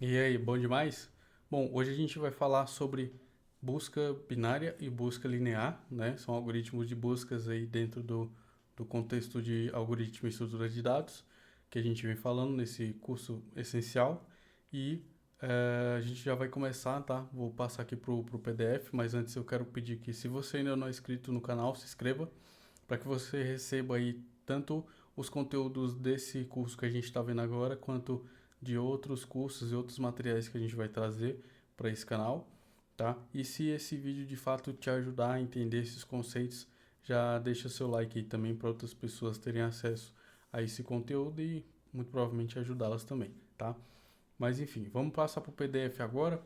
E aí, bom demais? Bom, hoje a gente vai falar sobre busca binária e busca linear, né? São algoritmos de buscas aí dentro do contexto de algoritmo e estrutura de dados, que a gente vem falando nesse curso essencial. E a gente já vai começar, tá? Vou passar aqui pro PDF, mas antes eu quero pedir que, se você ainda não é inscrito no canal, se inscreva para que você receba aí tanto os conteúdos desse curso que a gente está vendo agora, quanto de outros cursos e outros materiais que a gente vai trazer para esse canal, tá? E se esse vídeo de fato te ajudar a entender esses conceitos, já deixa seu like aí também para outras pessoas terem acesso a esse conteúdo e muito provavelmente ajudá-las também, tá? Mas enfim, vamos passar para o PDF agora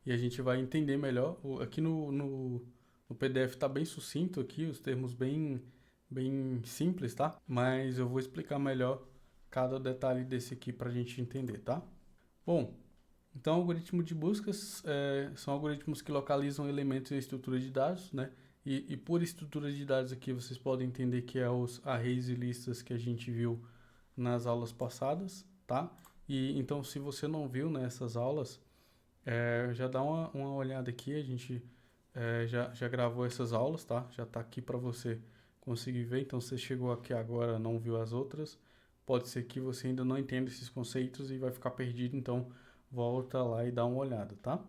e a gente vai entender melhor. Aqui no PDF está bem sucinto aqui, os termos bem simples, tá? Mas eu vou explicar melhor cada detalhe desse aqui para a gente entender, tá? Bom, então algoritmo de buscas são algoritmos que localizam elementos em estrutura de dados, né? E por estrutura de dados aqui vocês podem entender que é os arrays e listas que a gente viu nas aulas passadas, tá? E então se você não viu nessas aulas, já dá uma olhada aqui, a gente já gravou essas aulas, tá? Já tá aqui para você conseguir ver. Então, se você chegou aqui agora, não viu as outras, pode ser que você ainda não entenda esses conceitos e vai ficar perdido. Então, volta lá e dá uma olhada, tá?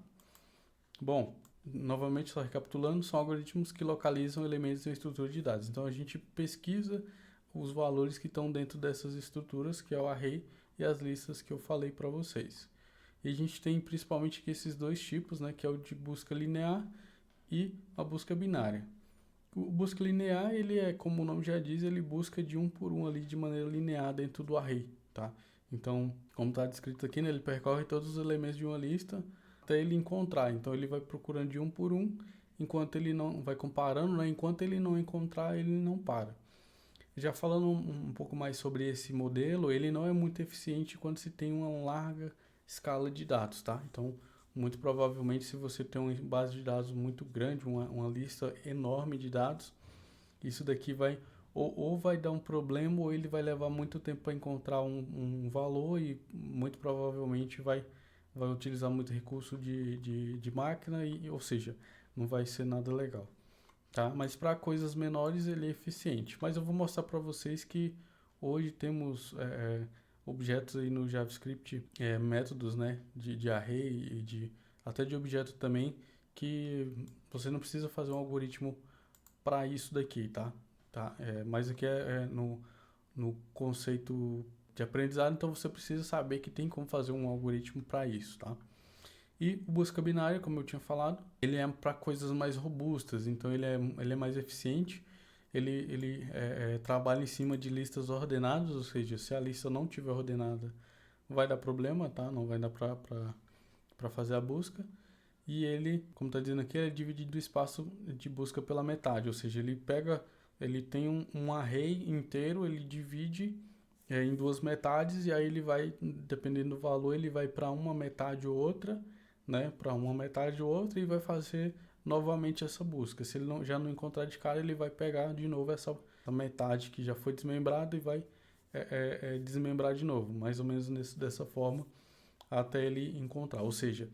Bom, novamente, só recapitulando, são algoritmos que localizam elementos em estrutura de dados. Então, a gente pesquisa os valores que estão dentro dessas estruturas, que é o array e as listas que eu falei para vocês. E a gente tem principalmente aqui esses dois tipos, né, que é o de busca linear e a busca binária. O busca linear, ele é, como o nome já diz, ele busca de um por um ali de maneira linear dentro do array, tá? Então, como está descrito aqui, né, ele percorre todos os elementos de uma lista até ele encontrar. Então, ele vai procurando de um por um, enquanto ele não vai comparando, né? Enquanto ele não encontrar, ele não para. Já falando um pouco mais sobre esse modelo, ele não é muito eficiente quando se tem uma larga escala de dados, tá? Então, muito provavelmente, se você tem uma base de dados muito grande, uma lista enorme de dados, isso daqui vai ou vai dar um problema ou ele vai levar muito tempo para encontrar um valor e muito provavelmente vai utilizar muito recurso de máquina, ou seja, não vai ser nada legal, tá? Mas para coisas menores ele é eficiente. Mas eu vou mostrar para vocês que hoje temos objetos aí no JavaScript, métodos, né, de array e até de objeto também, que você não precisa fazer um algoritmo para isso daqui, tá? Mas aqui é no conceito de aprendizado, então você precisa saber que tem como fazer um algoritmo para isso, tá? E o busca binária, como eu tinha falado, ele é para coisas mais robustas, então ele é mais eficiente, ele trabalha em cima de listas ordenadas, ou seja, se a lista não tiver ordenada, vai dar problema, tá? Não vai dar para fazer a busca. E ele, como está dizendo aqui, ele é dividido o espaço de busca pela metade, ou seja, ele tem um array inteiro, ele divide em duas metades e aí ele vai, dependendo do valor, ele vai para uma metade ou outra, né? Para uma metade ou outra e vai fazer novamente essa busca. Se ele já não encontrar de cara, ele vai pegar de novo essa metade que já foi desmembrada e vai desmembrar de novo, mais ou menos dessa forma, até ele encontrar. Ou seja,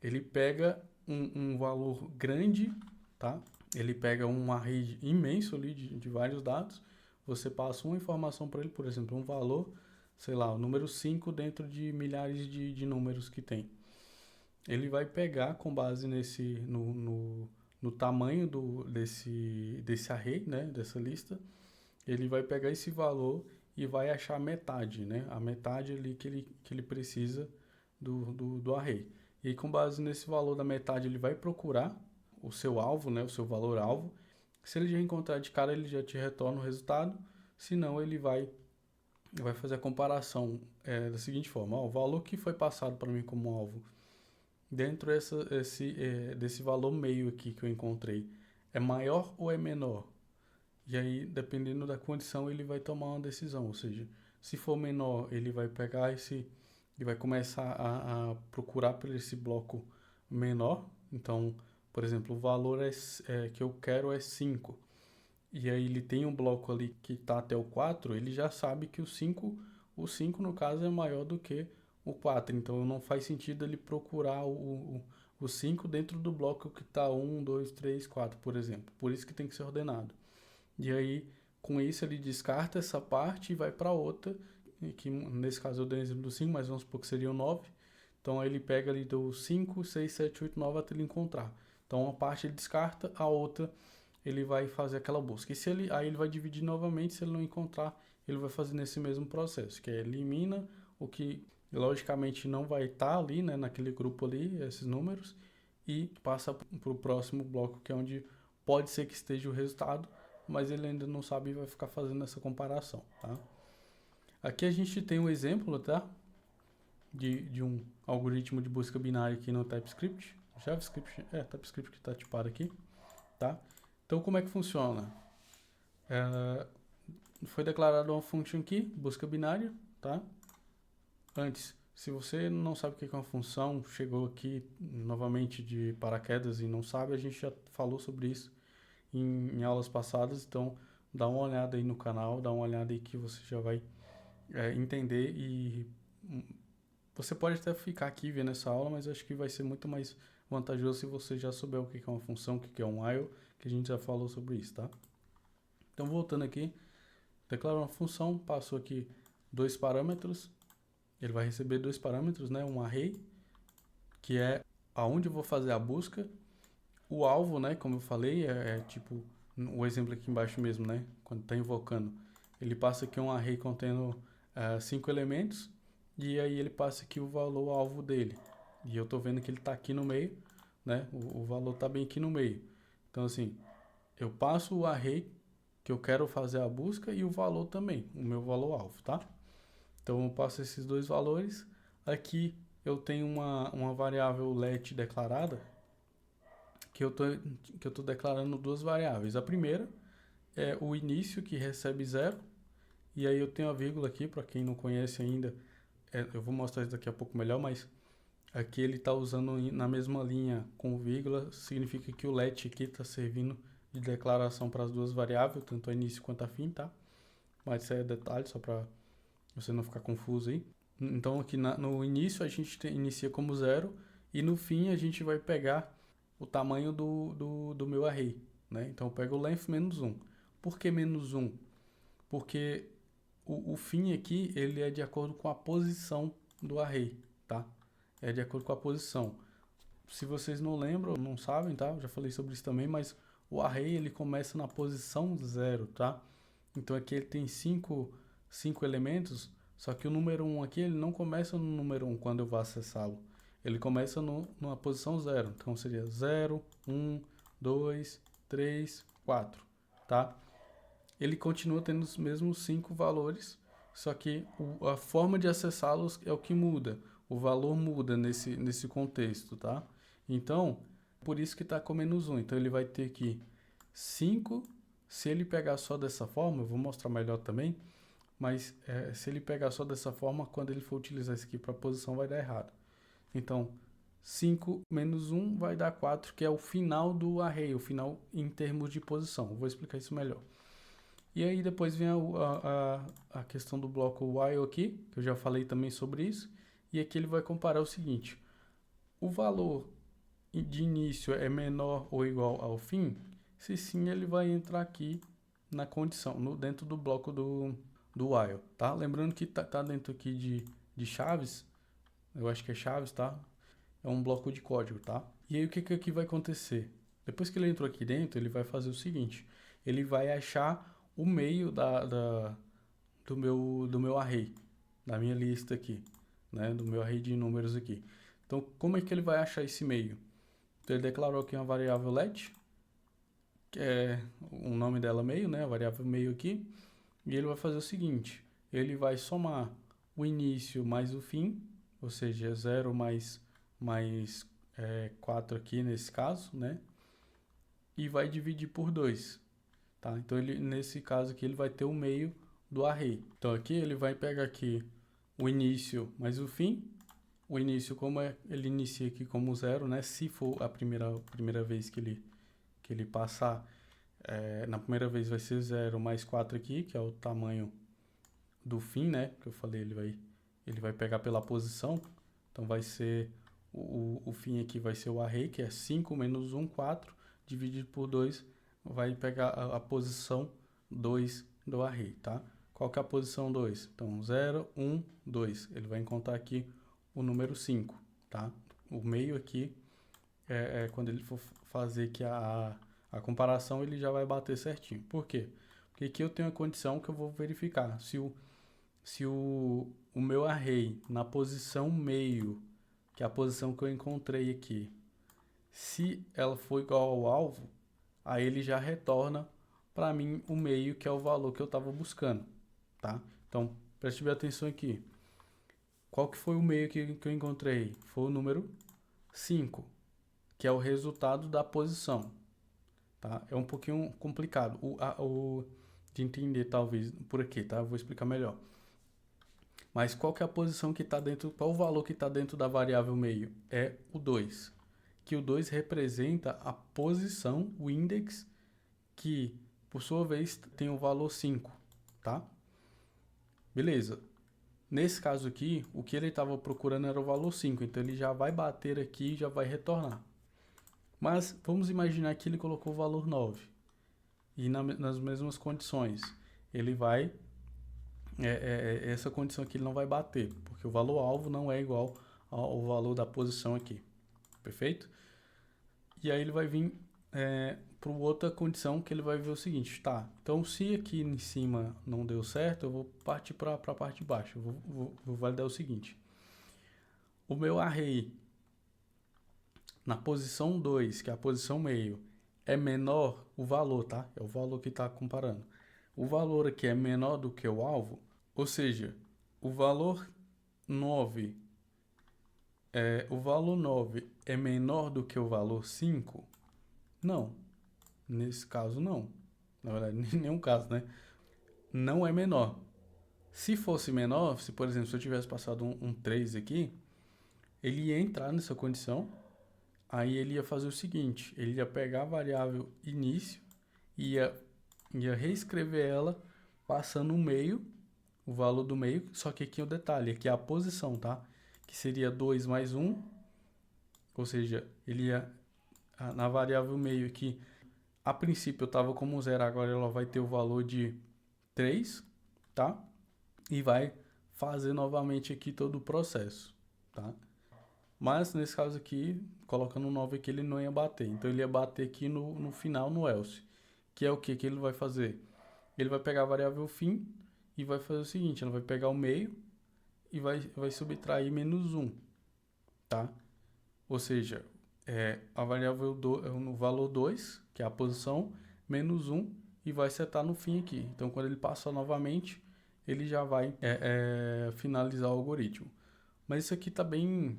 ele pega um valor grande, tá? Ele pega um array imenso ali de vários dados, você passa uma informação para ele, por exemplo, um valor, sei lá, o número 5 dentro de milhares de números que tem. Ele vai pegar com base no tamanho desse array, né, dessa lista, ele vai pegar esse valor e vai achar metade, né, a metade ali que ele precisa do array. E aí, com base nesse valor da metade, ele vai procurar o seu alvo, né, o seu valor alvo. Se ele já encontrar de cara, ele já te retorna o resultado. Se não, ele vai fazer a comparação da seguinte forma: ó, o valor que foi passado para mim como alvo dentro desse valor meio aqui que eu encontrei é maior ou é menor? E aí, dependendo da condição, ele vai tomar uma decisão. Ou seja, se for menor, ele vai pegar e vai começar a procurar por esse bloco menor. Então, por exemplo, o valor que eu quero é 5. E aí ele tem um bloco ali que está até o 4, ele já sabe que o cinco no caso é maior do que o 4. Então não faz sentido ele procurar o 5 dentro do bloco que está 1, 2, 3, 4, por exemplo. Por isso que tem que ser ordenado. E aí, com isso, ele descarta essa parte e vai para outra, que nesse caso eu dei o exemplo do 5, mas vamos supor que seria o 9. Então aí ele pega ali do 5, 6, 7, 8, 9 até ele encontrar. Então uma parte ele descarta, a outra ele vai fazer aquela busca. E se ele, aí ele vai dividir novamente, se ele não encontrar, ele vai fazer nesse mesmo processo, que é elimina o que logicamente não vai estar ali, né, naquele grupo ali, esses números, e passa para o próximo bloco, que é onde pode ser que esteja o resultado, mas ele ainda não sabe e vai ficar fazendo essa comparação, tá? Aqui a gente tem um exemplo, tá? De um algoritmo de busca binária aqui no TypeScript. JavaScript, TypeScript que está tipado aqui, tá? Então, como é que funciona? Foi declarada uma function aqui, busca binária, tá? Antes, se você não sabe o que é uma função, chegou aqui novamente de paraquedas e não sabe, a gente já falou sobre isso em aulas passadas, então dá uma olhada aí no canal, dá uma olhada aí que você já vai entender e você pode até ficar aqui vendo essa aula, mas acho que vai ser muito mais vantajoso se você já souber o que é uma função, o que é um while, que a gente já falou sobre isso, tá? Então, voltando aqui, declara uma função, passou aqui dois parâmetros, ele vai receber dois parâmetros, né? Um array, que é aonde eu vou fazer a busca, o alvo, né? Como eu falei, é tipo o exemplo aqui embaixo mesmo, né? Quando está invocando, ele passa aqui um array contendo 5 elementos, e aí ele passa aqui o valor alvo dele. E eu estou vendo que ele está aqui no meio, né? O valor está bem aqui no meio. Então, assim, eu passo o array que eu quero fazer a busca e o valor também, o meu valor alvo, tá? Então, eu passo esses dois valores. Aqui eu tenho uma variável let declarada, que eu tô declarando duas variáveis. A primeira é o início, que recebe 0, e aí eu tenho a vírgula aqui, para quem não conhece ainda, eu vou mostrar isso daqui a pouco melhor, mas aqui ele está usando na mesma linha com vírgula, significa que o let aqui está servindo de declaração para as duas variáveis, tanto a início quanto a fim, tá? Mas isso é detalhe, só para você não ficar confuso aí. Então aqui no início a gente inicia como 0 e no fim a gente vai pegar o tamanho do meu array, né? Então eu pego o length menos 1. Por que menos 1? Porque o fim aqui ele é de acordo com a posição do array, tá? É de acordo com a posição. Se vocês não lembram, não sabem, tá? Eu já falei sobre isso também, mas o array ele começa na posição 0, tá? Então aqui ele tem 5 elementos, só que o número 1 aqui ele não começa no número 1 quando eu vou acessá-lo. Ele começa numa posição 0. Então seria 0, 1, 2, 3, 4, tá? Ele continua tendo os mesmos 5 valores, só que a forma de acessá-los é o que muda. O valor muda nesse contexto, tá? Então, por isso que está com menos 1. Então, ele vai ter aqui 5. Se ele pegar só dessa forma, eu vou mostrar melhor também, mas se ele pegar só dessa forma, quando ele for utilizar isso aqui para posição, vai dar errado. Então, 5 menos 1 vai dar 4, que é o final do array, o final em termos de posição. Eu vou explicar isso melhor. E aí depois vem a questão do bloco while aqui, que eu já falei também sobre isso. E aqui ele vai comparar o seguinte: o valor de início é menor ou igual ao fim? Se sim, ele vai entrar aqui na condição, dentro do bloco do while, tá? Lembrando que tá dentro aqui de chaves, eu acho que é chaves, tá? É um bloco de código, tá? E aí o que aqui vai acontecer? Depois que ele entrou aqui dentro, ele vai fazer o seguinte: ele vai achar o meio do meu array, da minha lista aqui, né? Do meu array de números aqui. Então, como é que ele vai achar esse meio? Então, ele declarou aqui uma variável let, que é o nome dela meio, né? A variável meio aqui. E ele vai fazer o seguinte: ele vai somar o início mais o fim, ou seja, 0 mais 4 aqui nesse caso, né? E vai dividir por 2. Tá? Então, nesse caso aqui, ele vai ter o meio do array. Então, aqui ele vai pegar aqui o início mais o fim. O início, ele inicia aqui como 0, né? Se for a primeira vez que ele passar, na primeira vez vai ser 0 mais 4 aqui, que é o tamanho do fim, né? Que eu falei, ele vai pegar pela posição, então vai ser, o fim aqui vai ser o array, que é 5 menos 1, 4, dividido por 2, vai pegar a posição 2 do array, tá? Qual que é a posição 2? Então, 0, 1, 2. Ele vai encontrar aqui o número 5, tá? O meio aqui, quando ele for fazer aqui a comparação, ele já vai bater certinho. Por quê? Porque aqui eu tenho a condição que eu vou verificar se o meu array na posição meio, que é a posição que eu encontrei aqui, se ela for igual ao alvo, aí ele já retorna para mim o meio, que é o valor que eu estava buscando, tá? Então, preste bem atenção aqui. Qual que foi o meio que eu encontrei? Foi o número 5, que é o resultado da posição, tá? É um pouquinho complicado de entender, talvez, por aqui, tá? Eu vou explicar melhor. Mas qual que é a posição que está dentro, qual o valor que está dentro da variável meio? É o 2, que o 2 representa a posição, o index, que, por sua vez, tem o valor 5, tá? Beleza. Nesse caso aqui, o que ele estava procurando era o valor 5, então ele já vai bater aqui e já vai retornar. Mas vamos imaginar que ele colocou o valor 9, e nas mesmas condições, ele vai, essa condição aqui ele não vai bater, porque o valor alvo não é igual ao valor da posição aqui, perfeito? E aí ele vai vir para outra condição, que ele vai ver o seguinte, tá, então se aqui em cima não deu certo, eu vou partir para a parte de baixo, eu vou validar o seguinte, o meu array na posição 2, que é a posição meio, é menor o valor, tá? É o valor que está comparando. O valor aqui é menor do que o alvo, ou seja, o valor 9 é menor do que o valor 5? Não. Nesse caso, não. Na verdade, em nenhum caso, né? Não é menor. Se fosse menor, se por exemplo, se eu tivesse passado um 3 aqui, ele ia entrar nessa condição, aí ele ia fazer o seguinte, ele ia pegar a variável início e ia reescrever ela passando o meio, o valor do meio, só que aqui é o detalhe, aqui é a posição, tá? Que seria 2 mais 1, ou seja, ele ia, na variável meio aqui, a princípio eu estava como 0, agora ela vai ter o valor de 3, tá? E vai fazer novamente aqui todo o processo, tá? Mas nesse caso aqui, colocando um 9 aqui, ele não ia bater. Então ele ia bater aqui no final, no else. Que é o que ele vai fazer? Ele vai pegar a variável fim e vai fazer o seguinte, ele vai pegar o meio e vai subtrair menos 1, tá? Ou seja, a variável no valor 2, que é a posição, menos 1, e vai setar no fim aqui. Então quando ele passar novamente, ele já vai finalizar o algoritmo. Mas isso aqui tá bem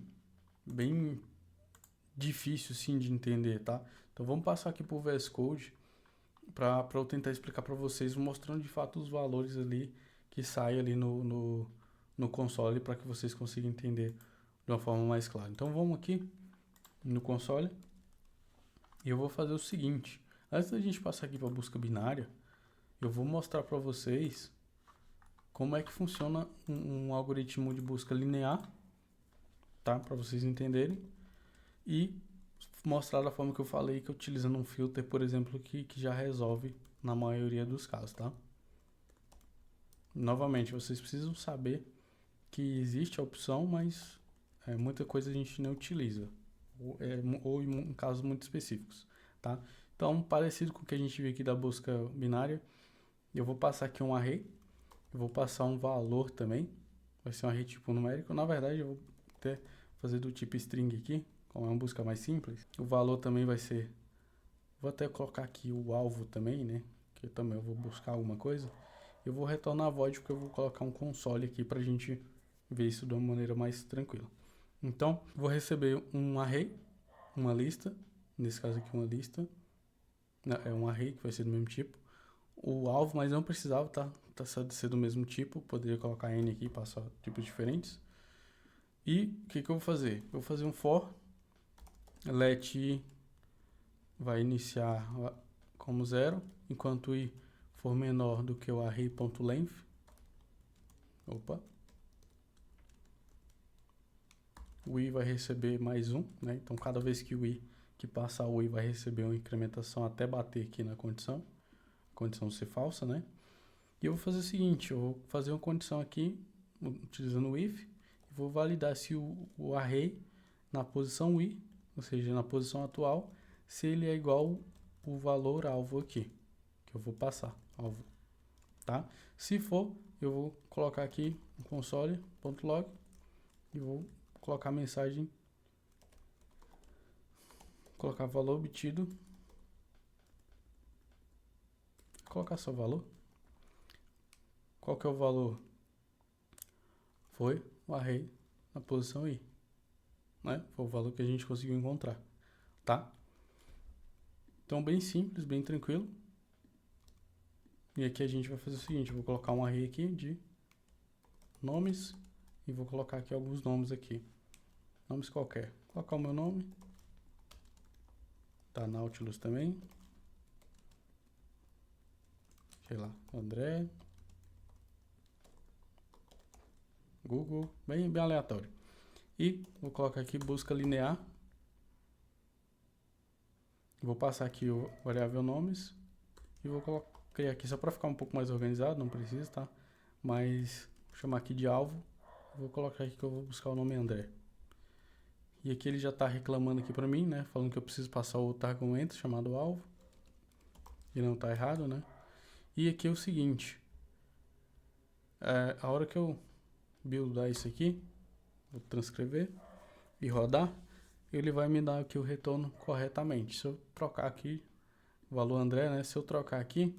difícil sim de entender, tá? Então vamos passar aqui por VS Code para eu tentar explicar para vocês, mostrando de fato os valores ali que saem ali no console, para que vocês consigam entender de uma forma mais clara. Então vamos aqui no console e eu vou fazer o seguinte, antes da gente passar aqui para a busca binária, eu vou mostrar para vocês como é que funciona um algoritmo de busca linear, tá? Para vocês entenderem. E mostrar da forma que eu falei, que utilizando um filter, por exemplo, que já resolve na maioria dos casos, tá? Novamente, vocês precisam saber que existe a opção, mas muita coisa a gente não utiliza, ou em casos muito específicos, tá? Então, parecido com o que a gente viu aqui da busca binária, eu vou passar aqui um array, eu vou passar um valor também, vai ser um array tipo numérico, na verdade eu vou até fazer do tipo string aqui, como é uma busca mais simples. O valor também vai ser, vou até colocar aqui o alvo também, né, que também eu vou buscar alguma coisa. Eu vou retornar a void porque eu vou colocar um console aqui pra gente ver isso de uma maneira mais tranquila. Então, vou receber um array, uma lista, nesse caso aqui uma lista, é um array que vai ser do mesmo tipo. O alvo, mas não precisava ser do mesmo tipo, poderia colocar n aqui e passar tipos diferentes. E o que eu vou fazer? Eu vou fazer um for, let i vai iniciar como 0, enquanto i for menor do que o array.length. Opa. o i vai receber mais 1, né? Então, cada vez que o i que passar o i vai receber uma incrementação até bater aqui na condição, condição ser falsa, né? E eu vou fazer o seguinte, eu vou fazer uma condição aqui, utilizando o if, e vou validar se o array na posição i, ou seja, na posição atual, se ele é igual o valor alvo aqui, que eu vou passar, alvo, tá? Se for, eu vou colocar aqui no console.log e vou colocar a mensagem, colocar valor obtido, colocar só valor. Qual que é o valor? Foi o array na posição i, né? Foi o valor que a gente conseguiu encontrar, tá? Então, bem simples, bem tranquilo. E aqui a gente vai fazer o seguinte, eu vou colocar um array aqui de nomes e vou colocar aqui alguns nomes aqui. Nomes qualquer. Vou colocar o meu nome. Tá, Nautilus também. Sei lá, André. Google, bem aleatório. E vou colocar aqui busca linear. Vou passar aqui o variável nomes e vou criar aqui só para ficar um pouco mais organizado, não precisa, tá? Mas vou chamar aqui de alvo. Vou colocar aqui que eu vou buscar o nome André. E aqui ele já está reclamando aqui para mim, né? Falando que eu preciso passar outro argumento chamado alvo. E não está errado, né? E aqui é o seguinte. A hora que eu buildar isso aqui, vou transcrever e rodar, ele vai me dar aqui o retorno corretamente. Se eu trocar aqui, o valor André, né? Se eu trocar aqui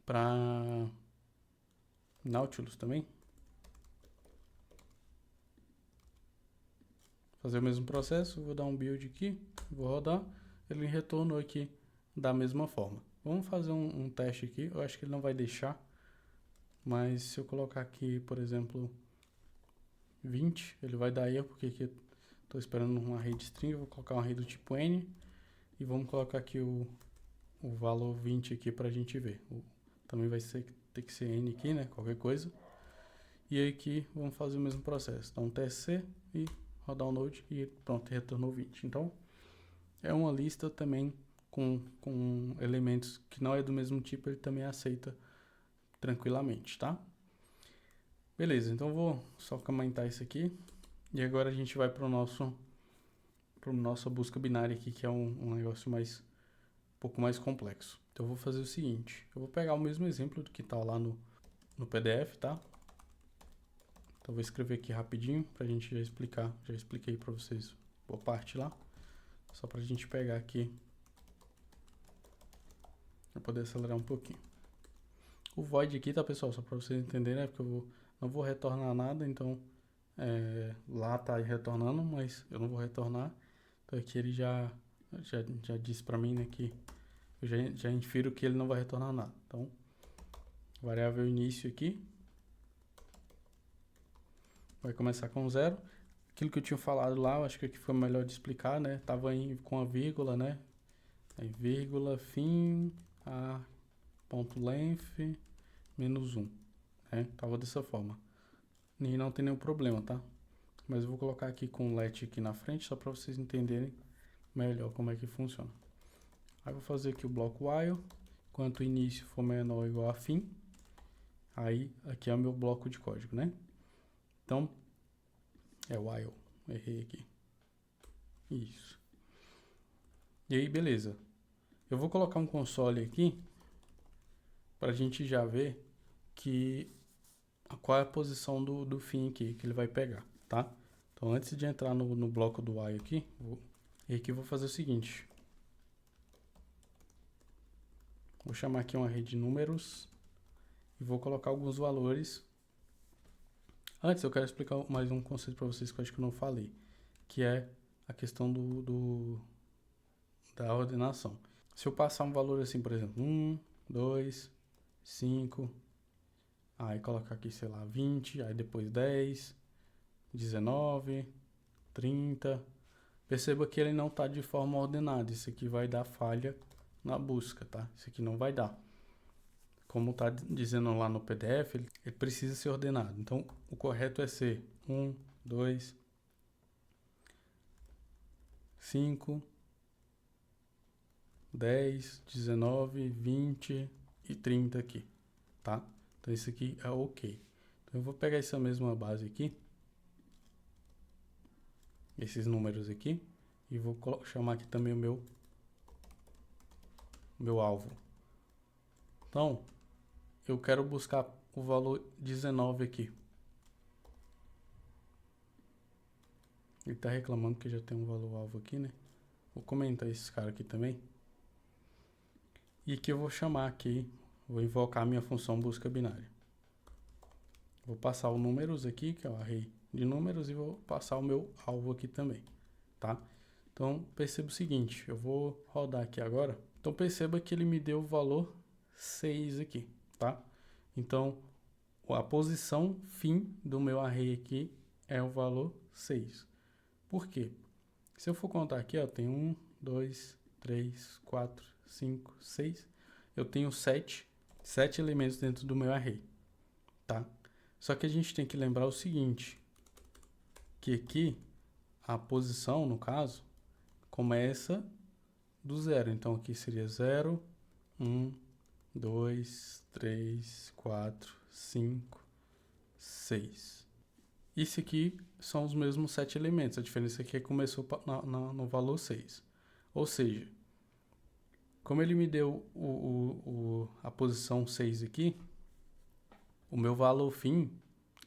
para Nautilus também, fazer o mesmo processo, vou dar um build aqui, vou rodar, ele retornou aqui da mesma forma. Vamos fazer um teste aqui, eu acho que ele não vai deixar, mas se eu colocar aqui, por exemplo, 20, ele vai dar erro, porque aqui estou esperando um array de string, eu vou colocar um array do tipo n, e vamos colocar aqui o valor 20 aqui para a gente ver. Também vai ter que ser n aqui, né, qualquer coisa. E aí aqui vamos fazer o mesmo processo, dar um tsc e rodar o node e pronto, retornou 20. Então, é uma lista também com elementos que não é do mesmo tipo, ele também aceita tranquilamente, tá? Beleza, então eu vou só comentar isso aqui. E agora a gente vai para nossa busca binária aqui, que é um negócio um pouco mais complexo. Então eu vou fazer o seguinte, eu vou pegar o mesmo exemplo do que está lá no PDF, tá? Então vou escrever aqui rapidinho para a gente já explicar. Já expliquei para vocês boa parte lá. Só para a gente pegar aqui para poder acelerar um pouquinho. O void aqui, tá, pessoal? Só para vocês entenderem, né? Porque eu não vou retornar nada, então lá tá retornando, mas eu não vou retornar. Então aqui ele já disse para mim, né, que eu já infiro que ele não vai retornar nada. Então, variável início aqui vai começar com 0. Aquilo que eu tinha falado lá, eu acho que aqui foi melhor de explicar, né? Tava com a vírgula, né? Aí, vírgula, fim, a ponto length, menos 1, né? Tava dessa forma. E não tem nenhum problema, tá? Mas eu vou colocar aqui com let aqui na frente, só para vocês entenderem melhor como é que funciona. Aí vou fazer aqui o bloco while, enquanto o início for menor ou igual a fim. Aí, aqui é o meu bloco de código, né? Então, é while. Errei aqui. Isso. E aí, beleza. Eu vou colocar um console aqui para a gente já ver qual é a posição do fim aqui que ele vai pegar, tá? Então, antes de entrar no bloco do while aqui, eu vou fazer o seguinte. Vou chamar aqui uma rede de números e vou colocar alguns valores. Antes, eu quero explicar mais um conceito para vocês que eu acho que eu não falei, que é a questão da ordenação. Se eu passar um valor assim, por exemplo, 1, 2, 5, aí colocar aqui, sei lá, 20, aí depois 10, 19, 30, perceba que ele não está de forma ordenada, isso aqui vai dar falha na busca, tá? Isso aqui não vai dar. Como está dizendo lá no PDF, ele precisa ser ordenado. Então, o correto é ser 1, 2, 5, 10, 19, 20 e 30 aqui, tá? Então isso aqui é ok. Então eu vou pegar essa mesma base aqui, esses números aqui, e vou chamar aqui também o meu alvo. Então, eu quero buscar o valor 19 aqui. Ele está reclamando que já tem um valor alvo aqui, né? Vou comentar esses caras aqui também. E aqui eu vou chamar aqui, vou invocar a minha função busca binária. Vou passar os números aqui, que é o array de números, e vou passar o meu alvo aqui também, tá? Então, perceba o seguinte, eu vou rodar aqui agora. Então, perceba que ele me deu o valor 6 aqui, tá? Então, a posição fim do meu array aqui é o valor 6. Por quê? Se eu for contar aqui, ó, tem 1, 2, 3, 4, 5, 6. Eu tenho 7 elementos dentro do meu array, tá? Só que a gente tem que lembrar o seguinte, que aqui a posição, no caso, começa do zero. Então aqui seria 0, 1, 2, 3, 4, 5, 6. Isso aqui são os mesmos 7 elementos. A diferença aqui é que começou no valor 6. Ou seja, como ele me deu a posição 6 aqui, o meu valor fim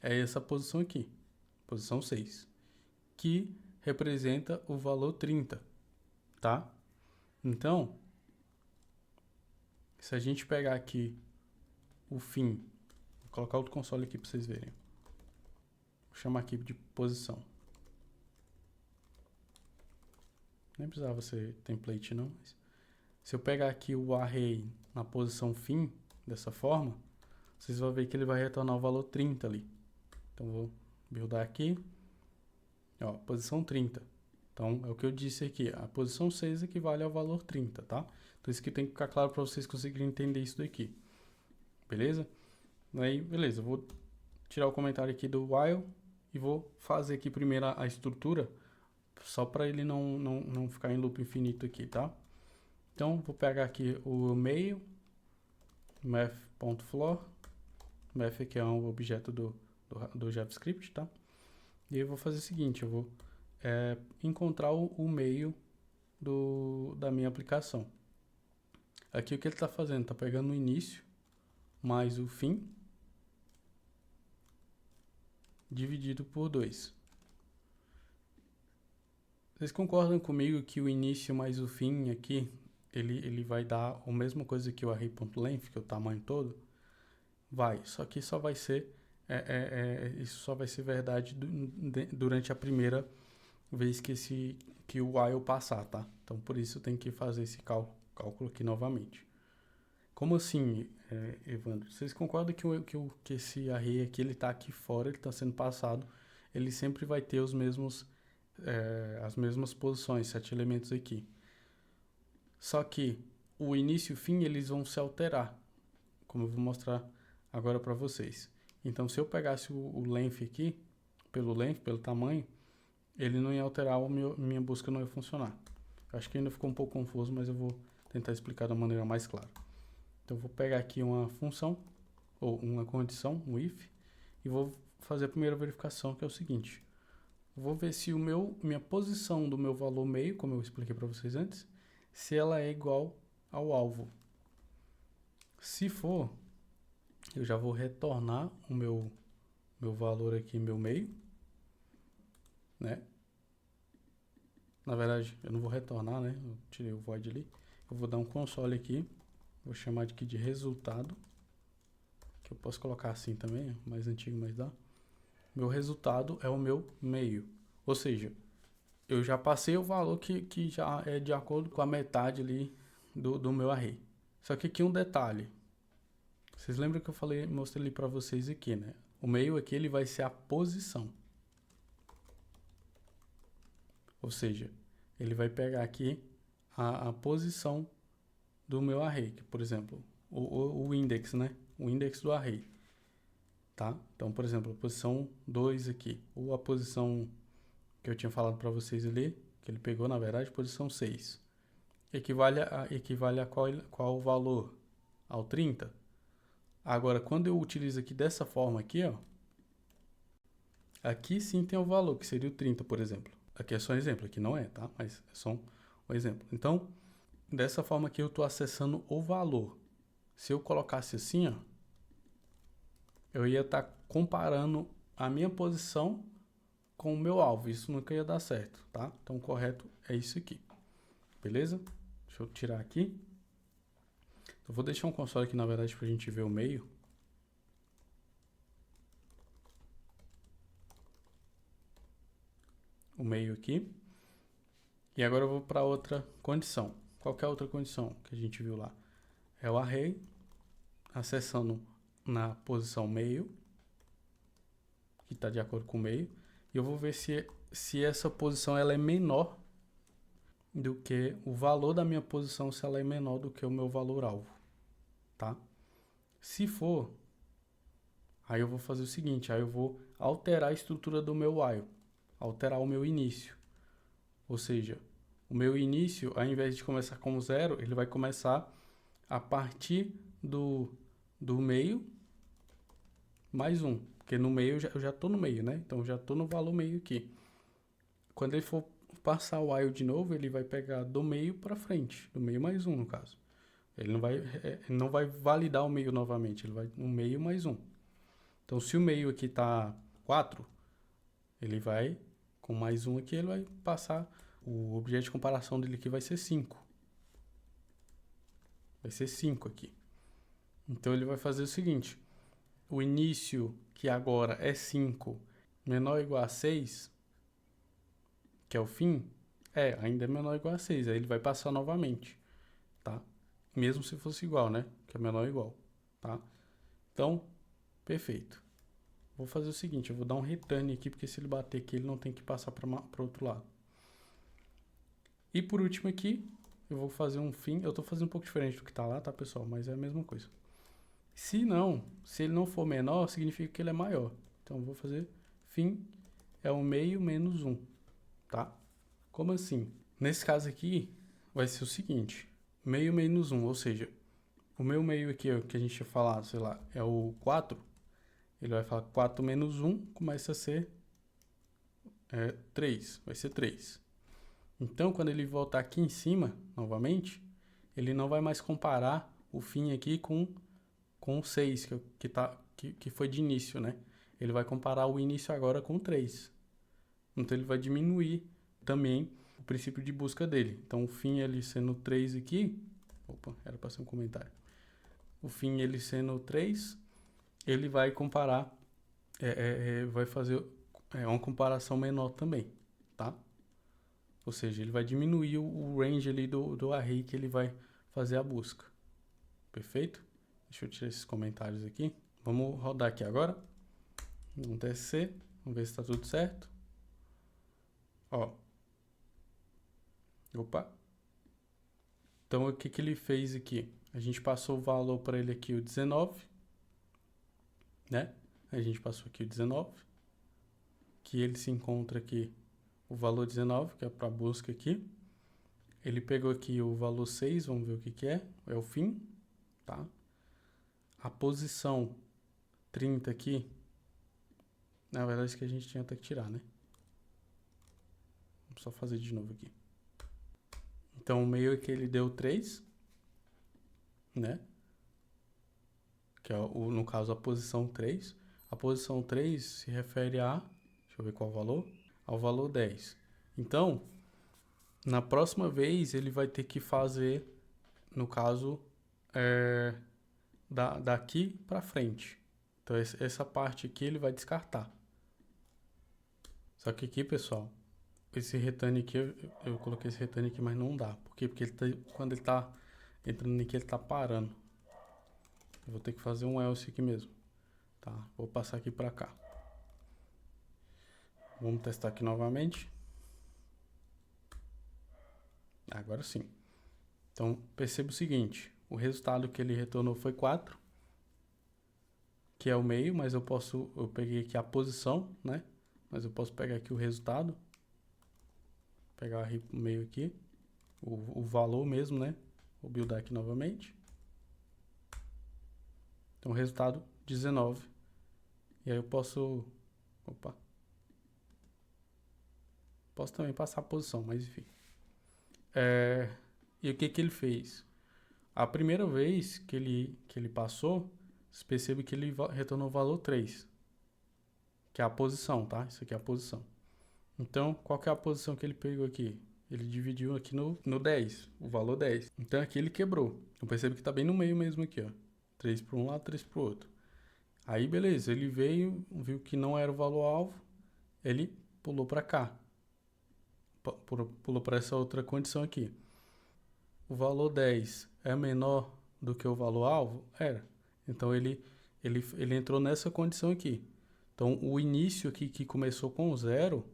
é essa posição aqui, posição 6, que representa o valor 30, tá? Então, se a gente pegar aqui o fim, vou colocar outro console aqui para vocês verem. Vou chamar aqui de posição. Nem precisava ser template não, mas se eu pegar aqui o array na posição fim, dessa forma, vocês vão ver que ele vai retornar o valor 30 ali. Então, vou buildar aqui, ó, posição 30. Então, é o que eu disse aqui, a posição 6 equivale ao valor 30, tá? Então, isso aqui tem que ficar claro para vocês conseguirem entender isso daqui. Beleza? Aí, beleza, eu vou tirar o comentário aqui do while e vou fazer aqui primeiro a estrutura, só para ele não ficar em loop infinito aqui, tá? Então, vou pegar aqui o meio, math.floor, math aqui é um objeto do JavaScript, tá? E eu vou fazer o seguinte, eu vou encontrar o meio da minha aplicação. Aqui o que ele está fazendo? Está pegando o início mais o fim dividido por 2. Vocês concordam comigo que o início mais o fim aqui, ele vai dar a mesma coisa que o array.length, que é o tamanho todo? Vai, só que só vai ser, isso só vai ser verdade durante a primeira vez que o while passar, tá? Então, por isso tem que fazer esse cálculo aqui novamente. Como assim, Evandro? Vocês concordam que esse array aqui, ele está aqui fora, ele está sendo passado, ele sempre vai ter as mesmas posições, 7 elementos aqui. Só que o início e o fim, eles vão se alterar, como eu vou mostrar agora para vocês. Então, se eu pegasse o length aqui, pelo tamanho, ele não ia alterar, minha busca não ia funcionar. Eu acho que ainda ficou um pouco confuso, mas eu vou tentar explicar da maneira mais clara. Então, eu vou pegar aqui uma função, ou uma condição, um if, e vou fazer a primeira verificação, que é o seguinte. Vou ver se minha posição do meu valor meio, como eu expliquei para vocês antes, se ela é igual ao alvo. Se for, eu já vou retornar o meu valor aqui, meu meio, né? Na verdade, eu não vou retornar, né? Eu tirei o void ali. Eu vou dar um console aqui, vou chamar aqui de resultado, que eu posso colocar assim também, mais antigo, mas dá. Meu resultado é o meu meio, ou seja, eu já passei o valor que já é de acordo com a metade ali do meu array. Só que aqui um detalhe. Vocês lembram que eu mostrei ali para vocês aqui, né? O meio aqui ele vai ser a posição. Ou seja, ele vai pegar aqui a posição do meu array, que, por exemplo, o index, né? O index do array. tá? Então, por exemplo, a posição 2 aqui, ou a posição que eu tinha falado para vocês ali, que ele pegou, na verdade, posição 6. Equivale a qual valor? Ao 30. Agora, quando eu utilizo aqui dessa forma aqui, ó, aqui sim tem o valor, que seria o 30, por exemplo. Aqui é só um exemplo, aqui não é, tá? Mas é só um exemplo. Então, dessa forma aqui eu estou acessando o valor. Se eu colocasse assim, ó, eu ia estar comparando a minha posição com o meu alvo. Isso nunca ia dar certo, tá? Então, o correto é isso aqui. Beleza? Deixa eu tirar aqui. Eu vou deixar um console aqui, na verdade, para a gente ver o meio. O meio aqui. E agora eu vou para outra condição. Qual que é a outra condição que a gente viu lá? É o array acessando na posição meio, que está de acordo com o meio. E eu vou ver se essa posição ela é menor do que o valor da minha posição, se ela é menor do que o meu valor alvo, tá? Se for, aí eu vou fazer o seguinte, aí eu vou alterar a estrutura do meu while, alterar o meu início. Ou seja, o meu início, ao invés de começar como 0, ele vai começar a partir do meio mais 1. Porque no meio eu já estou no meio, né? Então eu já estou no valor meio aqui. Quando ele for passar o while de novo, ele vai pegar do meio para frente, do meio mais 1 no caso. Ele não vai validar o meio novamente, ele vai no meio mais 1. Então se o meio aqui está 4, ele vai, com mais 1 aqui, ele vai passar, o objeto de comparação dele aqui vai ser 5. Vai ser 5 aqui. Então ele vai fazer o seguinte, o início, que agora é 5, menor ou igual a 6, que é o fim, ainda é menor ou igual a 6, aí ele vai passar novamente, tá? Mesmo se fosse igual, né? Que é menor ou igual, tá? Então, perfeito. Vou fazer o seguinte, eu vou dar um return aqui, porque se ele bater aqui, ele não tem que passar para o outro lado. E por último aqui, eu vou fazer um fim. Eu estou fazendo um pouco diferente do que está lá, tá, pessoal? Mas é a mesma coisa. Se ele não for menor, significa que ele é maior. Então, eu vou fazer fim é o meio menos 1, tá? Como assim? Nesse caso aqui, vai ser o seguinte, meio menos 1, ou seja, o meu meio aqui, ó, que a gente tinha falado, sei lá, é o 4, ele vai falar 4 menos 1, começa a ser 3, vai ser 3. Então, quando ele voltar aqui em cima, novamente, ele não vai mais comparar o fim aqui com o 6, que foi de início, né? Ele vai comparar o início agora com 3. Então, ele vai diminuir também o princípio de busca dele. Então, o fim ele sendo 3 aqui... Opa, era para ser um comentário. O fim ele sendo 3, ele vai comparar... vai fazer uma comparação menor também, tá? Ou seja, ele vai diminuir o range ali do array que ele vai fazer a busca. Perfeito? Deixa eu tirar esses comentários aqui. Vamos rodar aqui agora. Um TSC. Vamos ver se está tudo certo. Ó. Opa. Então, o que que ele fez aqui? A gente passou o valor para ele aqui, o 19. Né? A gente passou aqui o 19. Que ele se encontra aqui o valor 19, que é para busca aqui. Ele pegou aqui o valor 6, vamos ver o que que é. É o fim, tá? A posição 30 aqui, na verdade, que a gente tinha até que tirar, né? Vamos só fazer de novo aqui. Então, o meio é que ele deu 3, né? Que é, no caso, a posição 3. A posição 3 se refere a... Deixa eu ver qual é o valor. Ao valor 10. Então, na próxima vez, ele vai ter que fazer, no caso, daqui para frente. Então, essa parte aqui ele vai descartar. Só que aqui, pessoal, esse return aqui, eu coloquei esse return aqui, mas não dá. Por quê? Porque quando ele está entrando aqui, ele está parando. Eu vou ter que fazer um else aqui mesmo. Tá, vou passar aqui para cá. Vamos testar aqui novamente. Agora sim. Então, perceba o seguinte. O resultado que ele retornou foi 4. que é o meio, mas eu peguei aqui a posição, né? Mas eu posso pegar aqui o resultado, pegar o meio aqui, o valor mesmo, né? Vou buildar aqui novamente. Então, resultado 19. E aí eu posso, posso também passar a posição, mas enfim. E o que que ele fez? A primeira vez que ele passou, você percebe que ele retornou o valor 3, que é a posição, tá? Isso aqui é a posição. Então, qual que é a posição que ele pegou aqui? Ele dividiu aqui no 10, o valor 10. Então, aqui ele quebrou. Eu percebo que está bem no meio mesmo aqui, ó. 3 para um lado, 3 para o outro. Aí, beleza, ele veio, viu que não era o valor-alvo, ele pulou para cá. Pulou para essa outra condição aqui. O valor 10 é menor do que o valor-alvo? Era. Então, ele entrou nessa condição aqui. Então, o início aqui que começou com 0,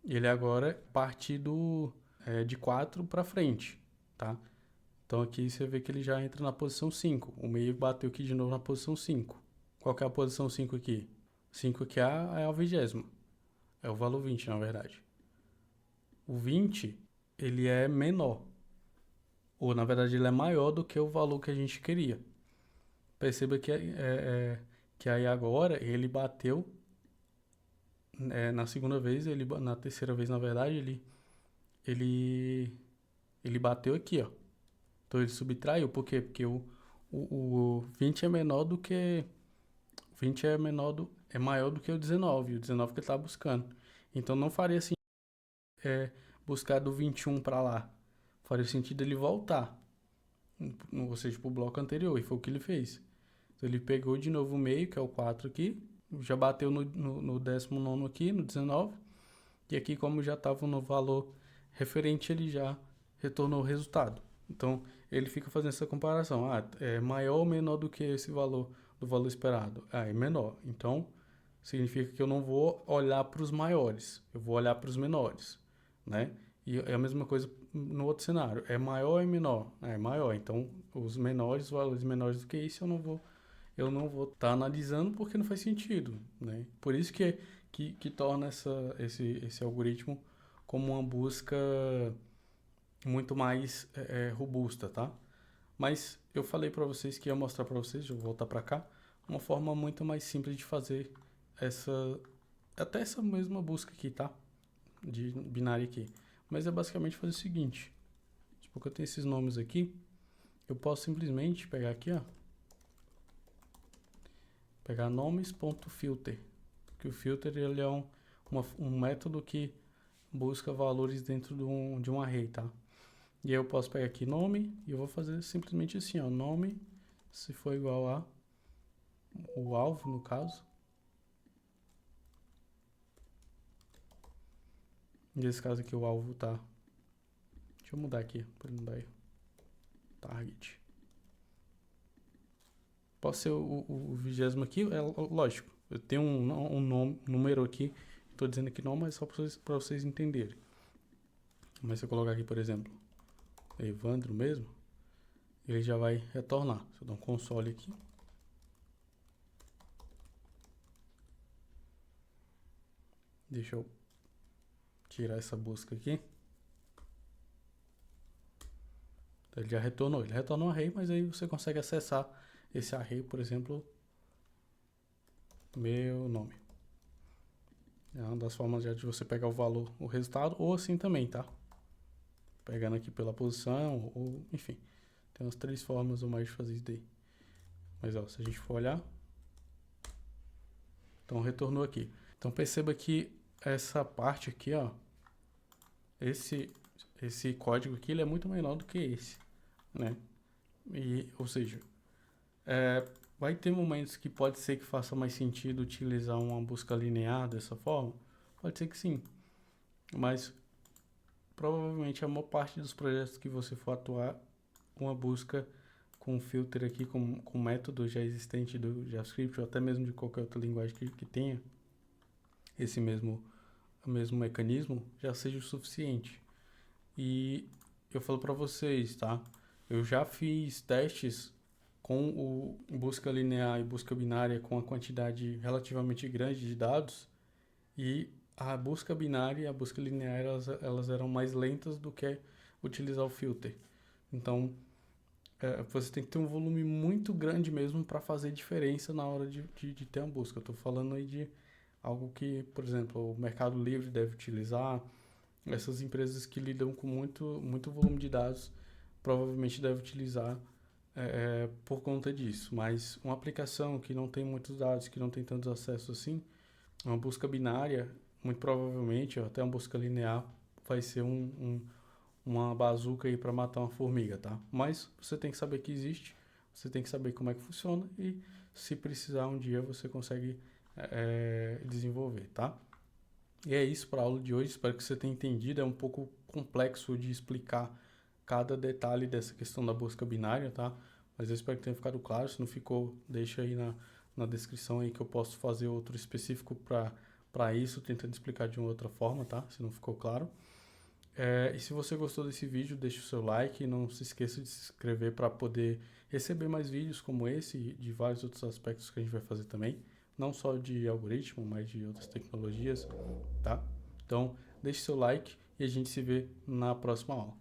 ele agora parte de 4 para frente, tá? Então, aqui você vê que ele já entra na posição 5. O meio bateu aqui de novo na posição 5. Qual que é a posição 5 aqui? 5 aqui é a 20ª. É o valor 20, na verdade. O 20, ele é menor. Ou, na verdade, ele é maior do que o valor que a gente queria. Perceba que aí agora ele bateu na segunda vez, na terceira vez, na verdade, ele bateu aqui, ó. Então ele subtraiu, por quê? Porque o 20 é menor do que... 20 é maior do que o 19 que ele está buscando. Então não faria sentido buscar do 21 para lá. Faria sentido ele voltar, ou seja, para o bloco anterior, e foi o que ele fez. Então ele pegou de novo o meio, que é o 4 aqui, já bateu no 19º aqui, no 19, e aqui como já estava no valor referente, ele já retornou o resultado. Então ele fica fazendo essa comparação, é maior ou menor do que esse valor, do valor esperado? É menor, então significa que eu não vou olhar para os maiores, eu vou olhar para os menores, né? E é a mesma coisa no outro cenário, é maior ou é menor? É maior, então os valores menores do que isso eu não vou estar analisando porque não faz sentido, né? Por isso que torna esse algoritmo como uma busca muito mais robusta, tá? Mas eu falei para vocês que ia mostrar para vocês, deixa eu voltar para cá, uma forma muito mais simples de fazer até essa mesma busca aqui, tá? De binário aqui. Mas é basicamente fazer o seguinte, porque eu tenho esses nomes aqui, eu posso simplesmente pegar aqui, ó, pegar nomes.filter, que o filter ele é um método que busca valores dentro de um array, tá? E aí eu posso pegar aqui nome e eu vou fazer simplesmente assim, ó, nome, se for igual a o alvo, no caso. Nesse caso aqui o alvo tá... Deixa eu mudar aqui, para não dar erro. Target. Pode ser o 20º aqui, é lógico. Eu tenho um número aqui, estou dizendo aqui não, mas só para vocês entenderem. Mas se eu colocar aqui, por exemplo, Evandro mesmo, ele já vai retornar. Se eu dar um console aqui. Deixa eu tirar essa busca aqui. Então, ele já retornou. Ele retornou um array, mas aí você consegue acessar esse array, por exemplo, meu nome. É uma das formas já de você pegar o valor, o resultado, ou assim também, tá? Pegando aqui pela posição, ou enfim. Tem umas 3 formas ou mais de fazer isso daí. Mas ó, se a gente for olhar, então retornou aqui. Então perceba que essa parte aqui, ó, esse código aqui, ele é muito menor do que esse, né? Ou seja, vai ter momentos que pode ser que faça mais sentido utilizar uma busca linear dessa forma? Pode ser que sim, mas provavelmente a maior parte dos projetos que você for atuar, uma busca com filter aqui, com método já existente do JavaScript ou até mesmo de qualquer outra linguagem que tenha esse mesmo mecanismo, já seja o suficiente. E eu falo para vocês, tá? Eu já fiz testes com o busca linear e busca binária com a quantidade relativamente grande de dados, e a busca binária e a busca linear elas eram mais lentas do que utilizar o filter. Então, você tem que ter um volume muito grande mesmo para fazer diferença na hora de ter uma busca. Eu estou falando aí de algo que, por exemplo, o Mercado Livre deve utilizar, essas empresas que lidam com muito volume de dados provavelmente devem utilizar por conta disso. Mas uma aplicação que não tem muitos dados, que não tem tantos acessos assim, uma busca binária, muito provavelmente, ou até uma busca linear, vai ser uma bazuca aí para matar uma formiga, tá? Mas você tem que saber que existe, você tem que saber como é que funciona e se precisar um dia você consegue desenvolver, tá? E é isso para a aula de hoje, espero que você tenha entendido, é um pouco complexo de explicar cada detalhe dessa questão da busca binária, tá? Mas eu espero que tenha ficado claro, se não ficou, deixa aí na descrição aí que eu posso fazer outro específico para isso, tentando explicar de uma outra forma, tá? Se não ficou claro. E se você gostou desse vídeo, deixe o seu like e não se esqueça de se inscrever para poder receber mais vídeos como esse e de vários outros aspectos que a gente vai fazer também. Não só de algoritmo, mas de outras tecnologias, tá? Então, deixe seu like e a gente se vê na próxima aula.